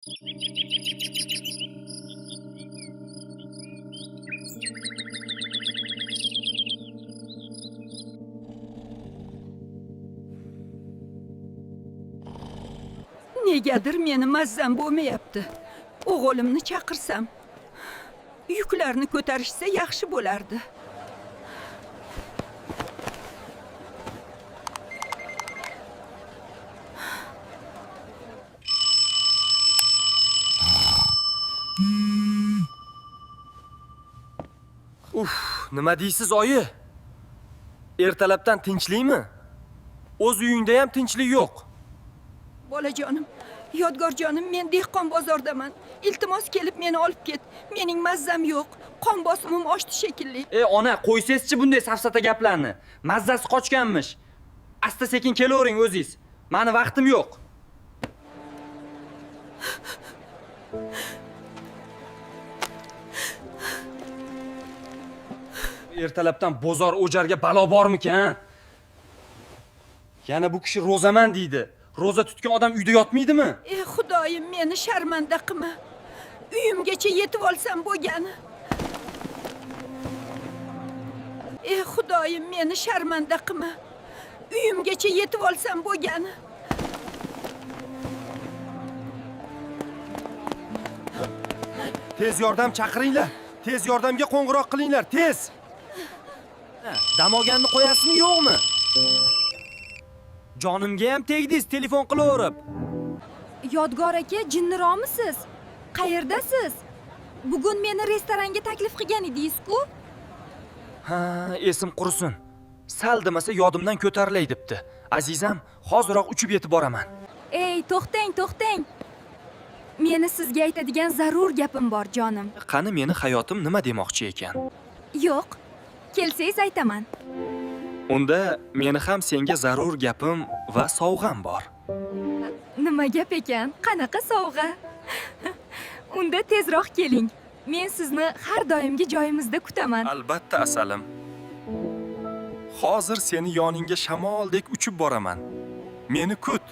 Negadir meni mazzam bo'lmayapti. O'g'limni chaqirsam, yuklarni ko'tarishsa yaxshi bo'lardi. Nima deysiz, oyi? Ertalabdan tinchlikmi? O'z uyingda ham tinchlik yo'q. Bolajonim, Yodgorjonim, men dehqon bozordaman. Iltimos kelib meni olib ket. Mening mazzam yo'q. Qon bosimim oshdi shekilli. Ona, qo'ysangizchi bunday safsata gaplarni. Mazzasi qochganmish. Asta-sekin kelavering o'zingiz. Meni vaqtim yo'q. Ertalabdan bozor o'jarga balo bormikan? Yana bu kishi ro'zaman deydi. Ro'za tutgan odam uyda yotmaydimi? Ey Xudoyim, meni sharmanda qilma. Uyimgacha yetib olsam bo'lgani. Ey Xudoyim, meni sharmanda qilma. Uyimgacha yetib olsam bo'lgani. Tez yordam chaqiringlar. Tez yordamga qo'ng'iroq qilinglar, tez. Dam olganni qo'yasizmi, yo'qmi? Jonimga ham tegdingiz telefon qilaverib. Yodgor aka, jinniroqmisiz? Qayerdasiz? Bugun meni restoranga taklif qilgan edingiz-ku? Ha, esim qurisin. Sal demasa yodimdan ko'tarilay debdi. Azizam, hoziroq uchib yetib boraman. Ey, to'xtang. Meni sizga aytadigan zarur gapim bor, jonim. Qani meni hayotim nima demoqchi ekan? Yo'q. Kelsangiz aytaman. Unda meni ham senga zarur gapim va sovg'am bor. Nima gap ekan? Qanaqa sovg'a? Unda tezroq keling. Men sizni har doimgi joyimizda kutaman. Albatta, asalim. Hozir seni yoningga shamoldek uchib boraman. Meni kut.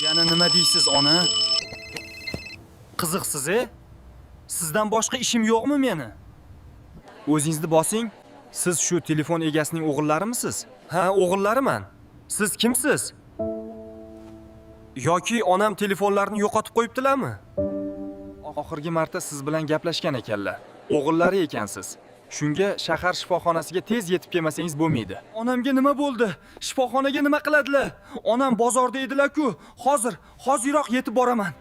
Yana nima deysiz, ona? Qiziqsiz-e? Sizdan boshqa ishim yo'qmi meni? O'zingizni bosing. Siz shu telefon egasining o'g'illarimisiz? Ha, o'g'illariman. Siz kimsiz? Yoki onam telefonlarini yo'qotib qo'yibdilarmi? Oxirgi marta siz bilan gaplashgan ekanlar. O'g'illari ekansiz. Shunga shahar shifoxonasiga tez yetib kelmasangiz bo'lmaydi. Onamga nima bo'ldi? Shifoxonaga nima qiladilar? Onam bozorda edilar-ku. Hozirroq yetib boraman.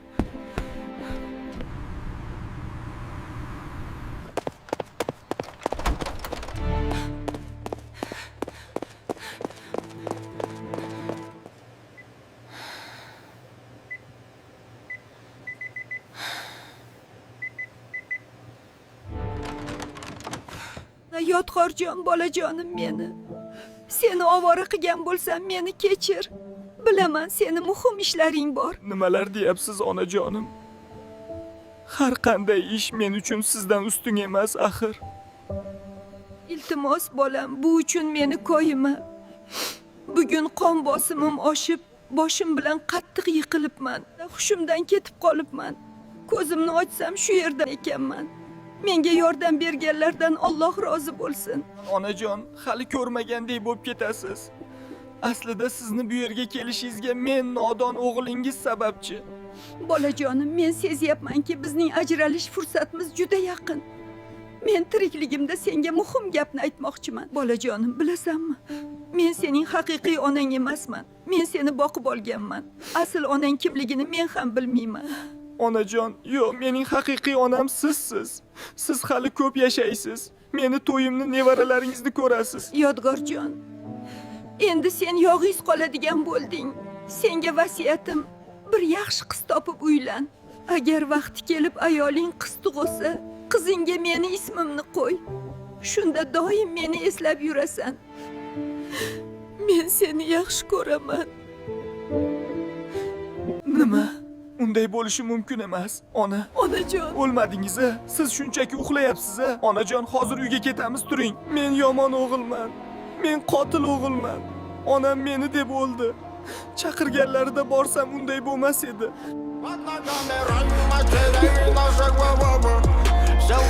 Yodgorjon, bolajonim meni. Seni ovora qilgan bo'lsam, meni kechir. Bilaman, seni muhim ishlaring bor. Nimalar deyapsiz, onajonim? Har qanday ish men uchun sizdan ustun emas, axir. Iltimos bolam, bu uchun meni koyima. Bugun qon bosimim oshib, boshim bilan qattiq yiqilibman. Hushimdan ketib qolibman. Ko'zimni ochsam shu yerda ekanman. Menga yordam berganlardan Alloh rozi bo'lsin. Onajon, hali ko'rmagandek bo'lib ketasiz. Aslida sizni bu yerga kelishingizga men nodon o'g'lingiz sababchi. Bolajonim, men sezyapmanki, bizning ajralish fursatimiz juda yaqin. Men tirikligimda senga muhim gapni aytmoqchiman. Bolajonim, bilasanmi? Men sening haqiqiy onang emasman. Men seni boqib olganman. Asl onang kimligini men ham bilmayman. Onajon, yo'q, mening haqiqiy onam sizsiz. Siz hali ko'p yashaysiz. Meni to'yimni, nevaralaringizni ko'rasiz. Yodgorjon, endi sen yog'iz qoladigan bo'lding. Senga vasiyatim, bir yaxshi qiz topib uylan. Agar vaqti kelib ayoling qiz tug'ilsa, qizingga meni ismimni qo'y. Shunda doim meni eslab yurasan. Men seni yaxshi ko'raman. Nima? Unday bo'lishi mumkin emas, ona. Onajon, O'lmadingiz-a? Siz shunchaki uxlayapsiz-a? Onajon, hozir uyga ketamiz, turing. Men yomon o'g'ilman. Men qotil o'g'ilman. Onam meni deb o'ldi. Chaqirganlarida borsam unday bo'lmas edi. Show